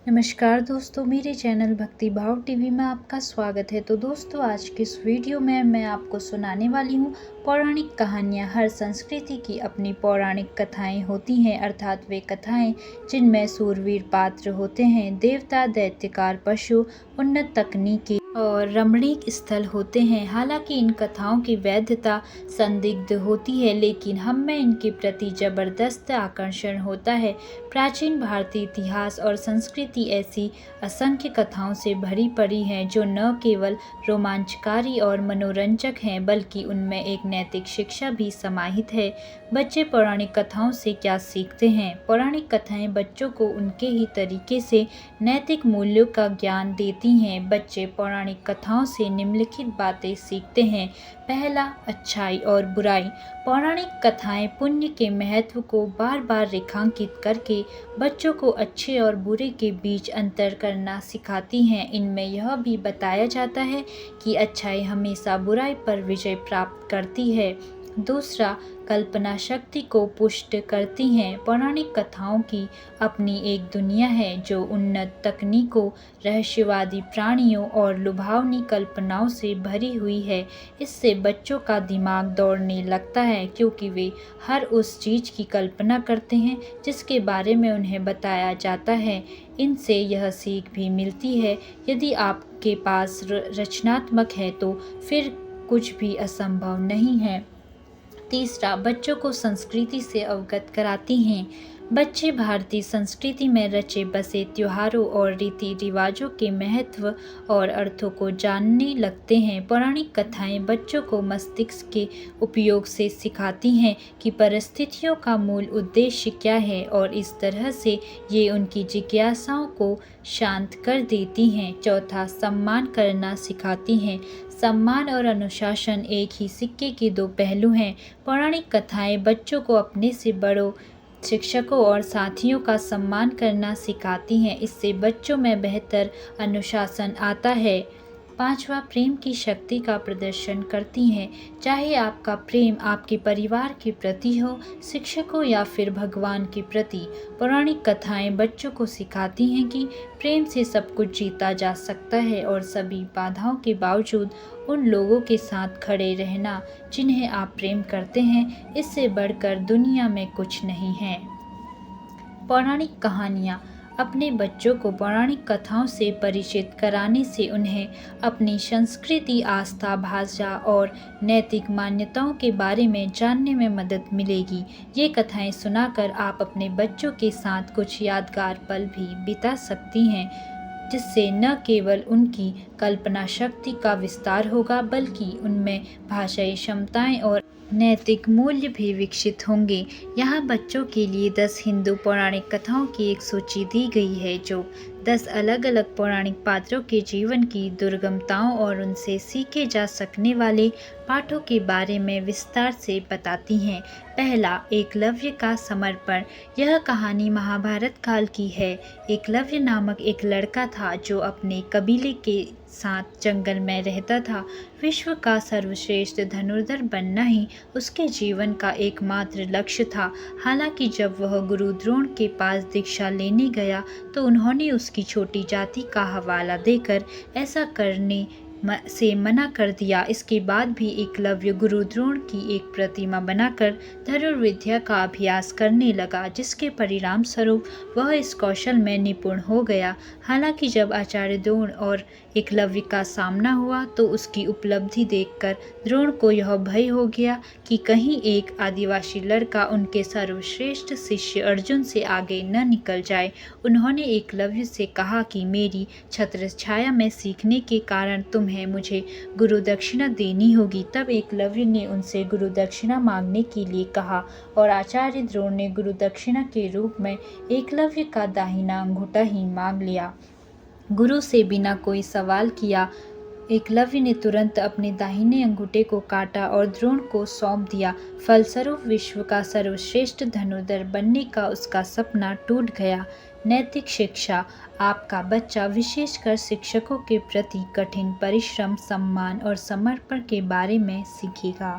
नमस्कार दोस्तों, मेरे चैनल भक्ति भाव टीवी में आपका स्वागत है। तो दोस्तों, आज के इस वीडियो में मैं आपको सुनाने वाली हूँ पौराणिक कहानियाँ। हर संस्कृति की अपनी पौराणिक कथाएं होती हैं, अर्थात वे कथाएं जिनमें सूरवीर पात्र होते हैं, देवता, दैत्यकार पशु, उन्नत तकनीकी और रमणीक स्थल होते हैं। हालांकि इन कथाओं की वैधता संदिग्ध होती है, लेकिन हम में इनके प्रति जबरदस्त आकर्षण होता है। प्राचीन भारतीय इतिहास और संस्कृति ऐसी असंख्य कथाओं से भरी पड़ी हैं जो न केवल रोमांचकारी और मनोरंजक हैं, बल्कि उनमें एक नैतिक शिक्षा भी समाहित है। बच्चे पौराणिक कथाओं से क्या सीखते हैं? पौराणिक कथाएं बच्चों को उनके ही तरीके से नैतिक मूल्यों का ज्ञान देती हैं। बच्चे पौराणिक कथाओं से निम्नलिखित बातें सीखते हैं। पहला, अच्छाई और बुराई। पौराणिक कथाएं पुण्य के महत्व को बार बार रेखांकित करके बच्चों को अच्छे और बुरे के बीच अंतर करना सिखाती हैं। इनमें यह भी बताया जाता है कि अच्छाई हमेशा बुराई पर विजय प्राप्त करती है। दूसरा, कल्पना शक्ति को पुष्ट करती हैं। पौराणिक कथाओं की अपनी एक दुनिया है जो उन्नत तकनीकों, रहस्यवादी प्राणियों और लुभावनी कल्पनाओं से भरी हुई है। इससे बच्चों का दिमाग दौड़ने लगता है, क्योंकि वे हर उस चीज़ की कल्पना करते हैं जिसके बारे में उन्हें बताया जाता है। इनसे यह सीख भी मिलती है, यदि आपके पास रचनात्मक है तो फिर कुछ भी असंभव नहीं है। तीसरा, बच्चों को संस्कृति से अवगत कराती हैं। बच्चे भारतीय संस्कृति में रचे बसे त्योहारों और रीति रिवाजों के महत्व और अर्थों को जानने लगते हैं। पौराणिक कथाएं बच्चों को मस्तिष्क के उपयोग से सिखाती हैं कि परिस्थितियों का मूल उद्देश्य क्या है, और इस तरह से ये उनकी जिज्ञासाओं को शांत कर देती हैं। चौथा, सम्मान करना सिखाती हैं। सम्मान और अनुशासन एक ही सिक्के के दो पहलू हैं। पौराणिक कथाएं बच्चों को अपने से बड़ों, शिक्षकों और साथियों का सम्मान करना सिखाती हैं। इससे बच्चों में बेहतर अनुशासन आता है। पांचवा, प्रेम की शक्ति का प्रदर्शन करती हैं। चाहे आपका प्रेम आपके परिवार के प्रति हो, शिक्षकों या फिर भगवान के प्रति, पौराणिक कथाएं बच्चों को सिखाती हैं कि प्रेम से सब कुछ जीता जा सकता है और सभी बाधाओं के बावजूद उन लोगों के साथ खड़े रहना जिन्हें आप प्रेम करते हैं, इससे बढ़कर दुनिया में कुछ नहीं है। पौराणिक कहानियाँ अपने बच्चों को पौराणिक कथाओं से परिचित कराने से उन्हें अपनी संस्कृति, आस्था, भाषा और नैतिक मान्यताओं के बारे में जानने में मदद मिलेगी। ये कथाएं सुनाकर आप अपने बच्चों के साथ कुछ यादगार पल भी बिता सकती हैं, जिससे न केवल उनकी कल्पना शक्ति का विस्तार होगा, बल्कि उनमें भाषाई क्षमताएं और नैतिक मूल्य भी विकसित होंगे। यहाँ बच्चों के लिए 10 हिंदू पौराणिक कथाओं की एक सूची दी गई है, जो 10 अलग अलग पौराणिक पात्रों के जीवन की दुर्गमताओं और उनसे सीखे जा सकने वाले पाठों के बारे में विस्तार से बताती हैं। पहला, एकलव्य का समर्पण। यह कहानी महाभारत काल की है। एकलव्य नामक एक लड़का था जो अपने कबीले के साथ जंगल में रहता था। विश्व का सर्वश्रेष्ठ धनुर्धर बनना ही उसके जीवन का एकमात्र लक्ष्य था। हालांकि जब वह गुरु द्रोण के पास दीक्षा लेने गया तो उन्होंने उसकी छोटी जाति का हवाला देकर ऐसा करने से मना कर दिया। इसके बाद भी एकलव्य गुरु द्रोण की एक प्रतिमा बनाकर धनुर्विद्या का अभ्यास करने लगा, जिसके परिणाम स्वरूप वह इस कौशल में निपुण हो गया। हालांकि जब आचार्य द्रोण और एकलव्य का सामना हुआ तो उसकी उपलब्धि देखकर द्रोण को यह भय हो गया कि कहीं एक आदिवासी लड़का उनके सर्वश्रेष्ठ शिष्य अर्जुन से आगे न निकल जाए। उन्होंने एकलव्य से कहा कि मेरी छत्र छाया में सीखने के कारण तुम्हें मुझे गुरु दक्षिणा देनी होगी। तब एकलव्य ने उनसे गुरु दक्षिणा मांगने के लिए कहा और आचार्य द्रोण ने गुरु दक्षिणा के रूप में एकलव्य का दाहिना अंगूठा ही मांग लिया। गुरु से बिना कोई सवाल किया एकलव्य ने तुरंत अपने दाहिने अंगूठे को काटा और द्रोण को सौंप दिया। फलस्वरूप विश्व का सर्वश्रेष्ठ धनुर्धर बनने का उसका सपना टूट गया। नैतिक शिक्षा। आपका बच्चा, विशेषकर शिक्षकों के प्रति कठिन परिश्रम, सम्मान और समर्पण के बारे में सीखेगा।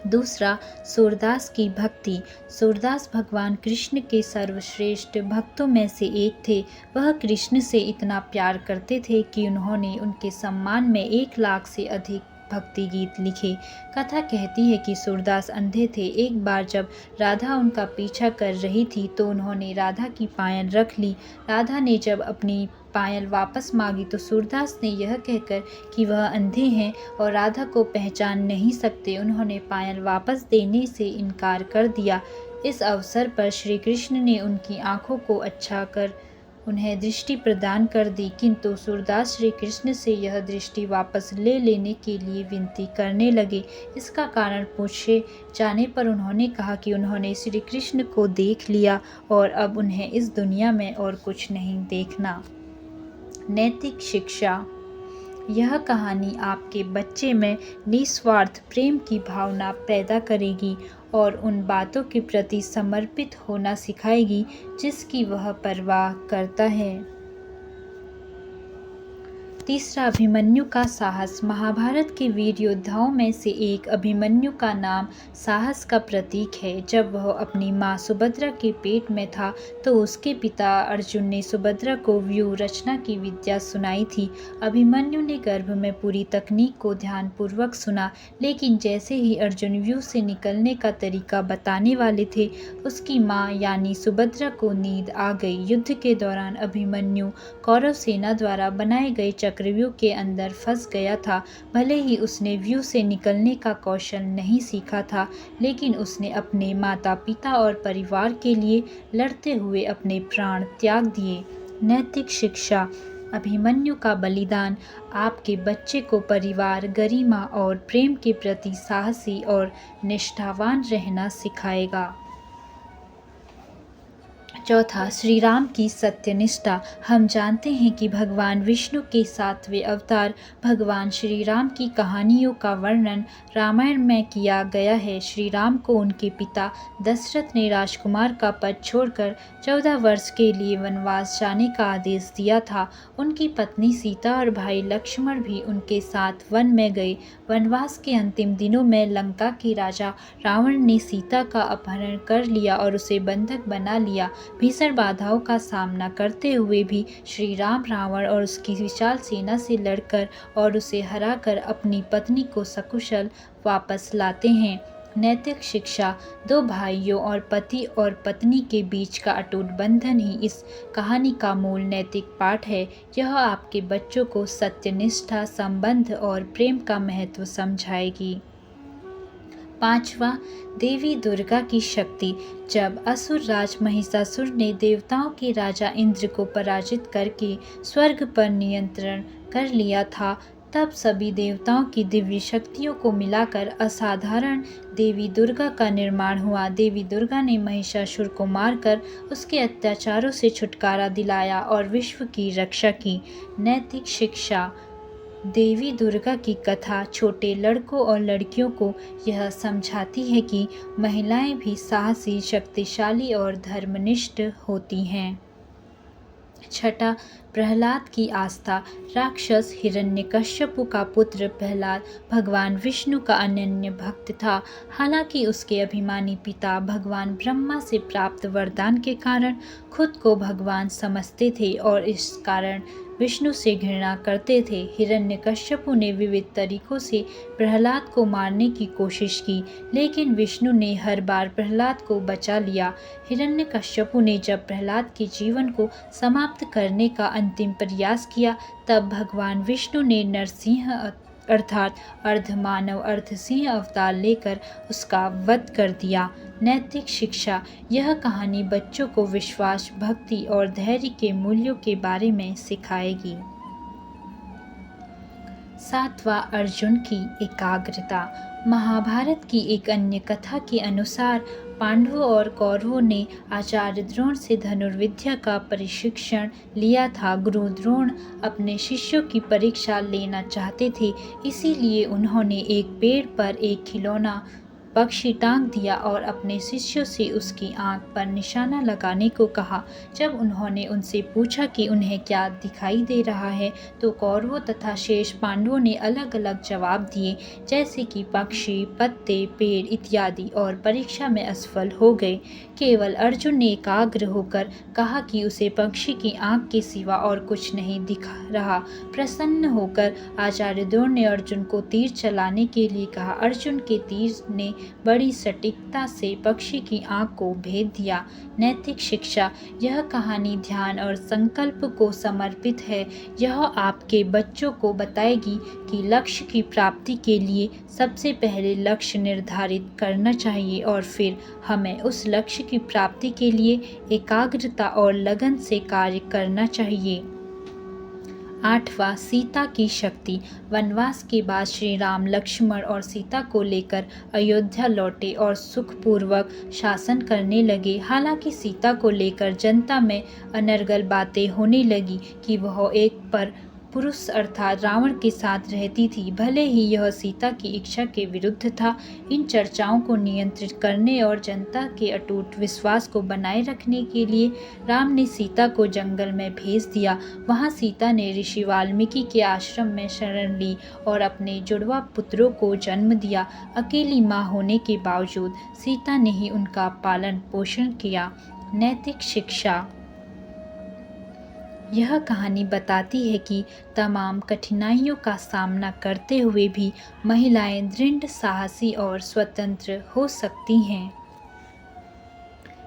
दूसरा, सूरदास की भक्ति। सूरदास भगवान कृष्ण के सर्वश्रेष्ठ भक्तों में से एक थे। वह कृष्ण से इतना प्यार करते थे कि उन्होंने उनके सम्मान में 1 लाख से अधिक भक्ति गीत लिखे। कथा कहती है कि सूरदास अंधे थे। एक बार जब राधा उनका पीछा कर रही थी तो उन्होंने राधा की पायल रख ली। राधा ने जब अपनी पायल वापस मांगी तो सूरदास ने यह कहकर कि वह अंधे हैं और राधा को पहचान नहीं सकते, उन्होंने पायल वापस देने से इनकार कर दिया। इस अवसर पर श्री कृष्ण ने उनकी आंखों को अच्छा कर उन्हें दृष्टि प्रदान कर दी, किंतु सूरदास श्री कृष्ण से यह दृष्टि वापस ले लेने के लिए विनती करने लगे। इसका कारण पूछे जाने पर उन्होंने कहा कि उन्होंने श्री कृष्ण को देख लिया और अब उन्हें इस दुनिया में और कुछ नहीं देखना। नैतिक शिक्षा। यह कहानी आपके बच्चे में निस्वार्थ प्रेम की भावना पैदा करेगी और उन बातों के प्रति समर्पित होना सिखाएगी जिसकी वह परवाह करता है। तीसरा, अभिमन्यु का साहस। महाभारत के वीर योद्धाओं में से एक अभिमन्यु का नाम साहस का प्रतीक है। जब वह अपनी मां सुभद्रा के पेट में था तो उसके पिता अर्जुन ने सुभद्रा को व्यूह रचना की विद्या सुनाई थी। अभिमन्यु ने गर्भ में पूरी तकनीक को ध्यानपूर्वक सुना, लेकिन जैसे ही अर्जुन व्यूह से निकलने का तरीका बताने वाले थे, उसकी मां यानी सुभद्रा को नींद आ गई। युद्ध के दौरान अभिमन्यु कौरव सेना द्वारा बनाए गए चक्रव्यूह के अंदर फंस गया था। भले ही उसने व्यूह से निकलने का कौशल नहीं सीखा था, लेकिन उसने अपने माता पिता और परिवार के लिए लड़ते हुए अपने प्राण त्याग दिए। नैतिक शिक्षा। अभिमन्यु का बलिदान आपके बच्चे को परिवार, गरिमा और प्रेम के प्रति साहसी और निष्ठावान रहना सिखाएगा। चौथा, श्री राम की सत्यनिष्ठा। हम जानते हैं कि भगवान विष्णु के 7वें अवतार भगवान श्री राम की कहानियों का वर्णन रामायण में किया गया है। श्री राम को उनके पिता दशरथ ने राजकुमार का पद छोड़कर 14 वर्ष के लिए वनवास जाने का आदेश दिया था। उनकी पत्नी सीता और भाई लक्ष्मण भी उनके साथ वन में गए। वनवास के अंतिम दिनों में लंका के राजा रावण ने सीता का अपहरण कर लिया और उसे बंधक बना लिया। भीषण बाधाओं का सामना करते हुए भी श्री राम रावण और उसकी विशाल सेना से लड़कर और उसे हराकर अपनी पत्नी को सकुशल वापस लाते हैं। नैतिक शिक्षा। 2 भाइयों और पति और पत्नी के बीच का अटूट बंधन ही इस कहानी का मूल नैतिक पाठ है। यह आपके बच्चों को सत्यनिष्ठा, संबंध और प्रेम का महत्व समझाएगी। 5वां, देवी दुर्गा की शक्ति। जब असुर राज महिषासुर ने देवताओं के राजा इंद्र को पराजित करके स्वर्ग पर नियंत्रण कर लिया था, तब सभी देवताओं की दिव्य शक्तियों को मिलाकर असाधारण देवी दुर्गा का निर्माण हुआ। देवी दुर्गा ने महिषासुर को मारकर उसके अत्याचारों से छुटकारा दिलाया और विश्व की रक्षा की। नैतिक शिक्षा। देवी दुर्गा की कथा छोटे लड़कों और लड़कियों को यह समझाती है कि महिलाएं भी साहसी, शक्तिशाली और धर्मनिष्ठ होती हैं। 6, प्रहलाद की आस्था। राक्षस हिरण्यकश्यपु का पुत्र प्रहलाद भगवान विष्णु का अनन्य भक्त था। हालांकि उसके अभिमानी पिता भगवान ब्रह्मा से प्राप्त वरदान के कारण खुद को भगवान समझते थे और इस कारण विष्णु से घृणा करते थे। हिरण्यकश्यपु ने विविध तरीकों से प्रहलाद को मारने की कोशिश की, लेकिन विष्णु ने हर बार प्रहलाद को बचा लिया। हिरण्यकश्यपु ने जब प्रहलाद के जीवन को समाप्त करने का अंतिम प्रयास किया, तब भगवान विष्णु ने नरसिंह अर्थात अर्धमानव अर्धसिंह अवतार लेकर उसका वध कर दिया। नैतिक शिक्षा। यह कहानी बच्चों को विश्वास, भक्ति और धैर्य के मूल्यों के बारे में सिखाएगी। 7वां, अर्जुन की एकाग्रता। महाभारत की एक अन्य कथा के अनुसार पांडवों और कौरवों ने आचार्य द्रोण से धनुर्विद्या का प्रशिक्षण लिया था। गुरु द्रोण अपने शिष्यों की परीक्षा लेना चाहते थे, इसीलिए उन्होंने एक पेड़ पर एक खिलौना पक्षी टांग दिया और अपने शिष्यों से उसकी आंख पर निशाना लगाने को कहा। जब उन्होंने उनसे पूछा कि उन्हें क्या दिखाई दे रहा है, तो कौरवों तथा शेष पांडवों ने अलग अलग जवाब दिए, जैसे कि पक्षी, पत्ते, पेड़ इत्यादि, और परीक्षा में असफल हो गए। केवल अर्जुन ने एकाग्र होकर कहा कि उसे पक्षी की आंख के सिवा और कुछ नहीं दिख रहा। प्रसन्न होकर आचार्य द्रोण ने अर्जुन को तीर चलाने के लिए कहा। अर्जुन के तीर ने बड़ी सटीकता से पक्षी की आंख को भेद दिया। नैतिक शिक्षा। यह कहानी ध्यान और संकल्प को समर्पित है। यह आपके बच्चों को बताएगी कि लक्ष्य की प्राप्ति के लिए सबसे पहले लक्ष्य निर्धारित करना चाहिए और फिर हमें उस लक्ष्य की प्राप्ति के लिए एकाग्रता और लगन से कार्य करना चाहिए। 8वां, सीता की शक्ति। वनवास के बाद श्री राम लक्ष्मण और सीता को लेकर अयोध्या लौटे और सुखपूर्वक शासन करने लगे। हालांकि सीता को लेकर जनता में अनर्गल बातें होने लगी कि वह एक पर पुरुष अर्थात रावण के साथ रहती थी, भले ही यह सीता की इच्छा के विरुद्ध था। इन चर्चाओं को नियंत्रित करने और जनता के अटूट विश्वास को बनाए रखने के लिए राम ने सीता को जंगल में भेज दिया। वहां सीता ने ऋषि वाल्मीकि के आश्रम में शरण ली और अपने जुड़वा पुत्रों को जन्म दिया। अकेली मां होने के बावजूद सीता ने ही उनका पालन पोषण किया। नैतिक शिक्षा। यह कहानी बताती है कि तमाम कठिनाइयों का सामना करते हुए भी महिलाएं दृढ़, साहसी और स्वतंत्र हो सकती हैं।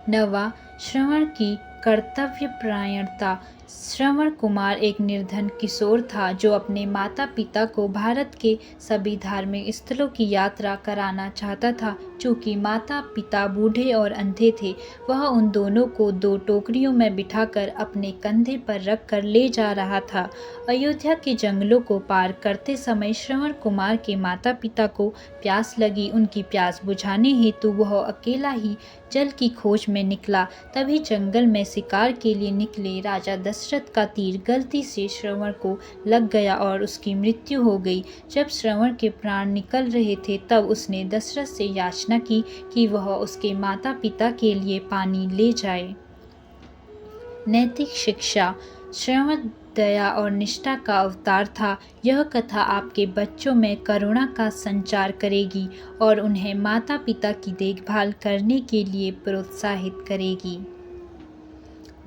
9वां, श्रवण की कर्तव्यपरायणता। श्रवण कुमार एक निर्धन किशोर था जो अपने माता पिता को भारत के सभी धार्मिक स्थलों की यात्रा कराना चाहता था। चूँकि माता पिता बूढ़े और अंधे थे, वह उन दोनों को 2 टोकरियों में बिठाकर अपने कंधे पर रख कर ले जा रहा था। अयोध्या के जंगलों को पार करते समय श्रवण कुमार के माता पिता को प्यास लगी। उनकी प्यास बुझाने हेतु वह अकेला ही जल की खोज में निकला। तभी जंगल में शिकार के लिए निकले राजा दशरथ का तीर गलती से श्रवण को लग गया और उसकी मृत्यु हो गई। जब श्रवण के प्राण निकल रहे थे, तब उसने दशरथ से याचना की कि वह उसके माता पिता के लिए पानी ले जाए। नैतिक शिक्षा। श्रवण दया और निष्ठा का अवतार था। यह कथा आपके बच्चों में करुणा का संचार करेगी और उन्हें माता पिता की देखभाल करने के लिए प्रोत्साहित करेगी।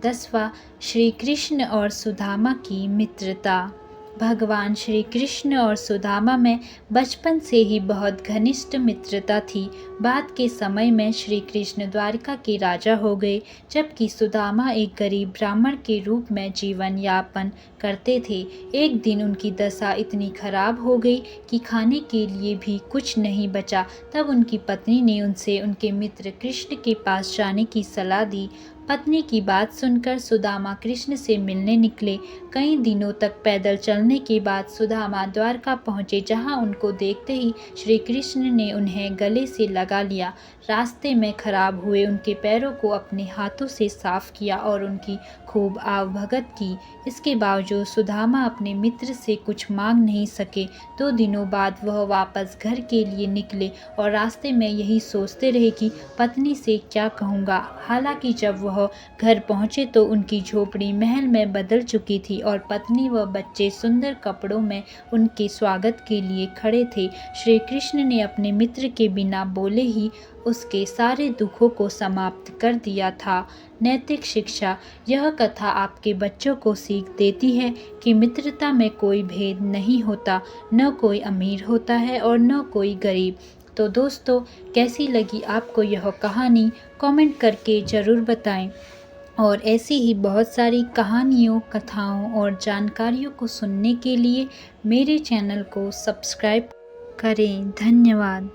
10वां, श्री कृष्ण और सुदामा की मित्रता। भगवान श्री कृष्ण और सुदामा में बचपन से ही बहुत घनिष्ठ मित्रता थी। बाद के समय में श्री कृष्ण द्वारिका के राजा हो गए, जबकि सुदामा एक गरीब ब्राह्मण के रूप में जीवन यापन करते थे। एक दिन उनकी दशा इतनी खराब हो गई कि खाने के लिए भी कुछ नहीं बचा। तब उनकी पत्नी ने उनसे उनके मित्र कृष्ण के पास जाने की सलाह दी। पत्नी की बात सुनकर सुदामा कृष्ण से मिलने निकले। कई दिनों तक पैदल चलने के बाद सुदामा द्वारका पहुँचे, जहाँ उनको देखते ही श्री कृष्ण ने उन्हें गले से लगा लिया। रास्ते में खराब हुए उनके पैरों को अपने हाथों से साफ किया और उनकी खूब आवभगत की। इसके बावजूद सुदामा अपने मित्र से कुछ मांग नहीं सके। 2 दिनों बाद वह वापस घर के लिए निकले और रास्ते में यही सोचते रहे कि पत्नी से क्या कहूँगा। हालांकि जब वह घर पहुँचे तो उनकी झोपड़ी महल में बदल चुकी थी और पत्नी व बच्चे सुंदर कपड़ों में उनके स्वागत के लिए खड़े थे। श्री कृष्ण ने अपने मित्र के बिना बोले ही उसके सारे दुखों को समाप्त कर दिया था। नैतिक शिक्षा। यह कथा आपके बच्चों को सीख देती है कि मित्रता में कोई भेद नहीं होता, न कोई अमीर होता है और न कोई गरीब। तो दोस्तों, कैसी लगी आपको यह कहानी, कमेंट करके ज़रूर बताएं। और ऐसी ही बहुत सारी कहानियों, कथाओं और जानकारियों को सुनने के लिए मेरे चैनल को सब्सक्राइब करें। धन्यवाद।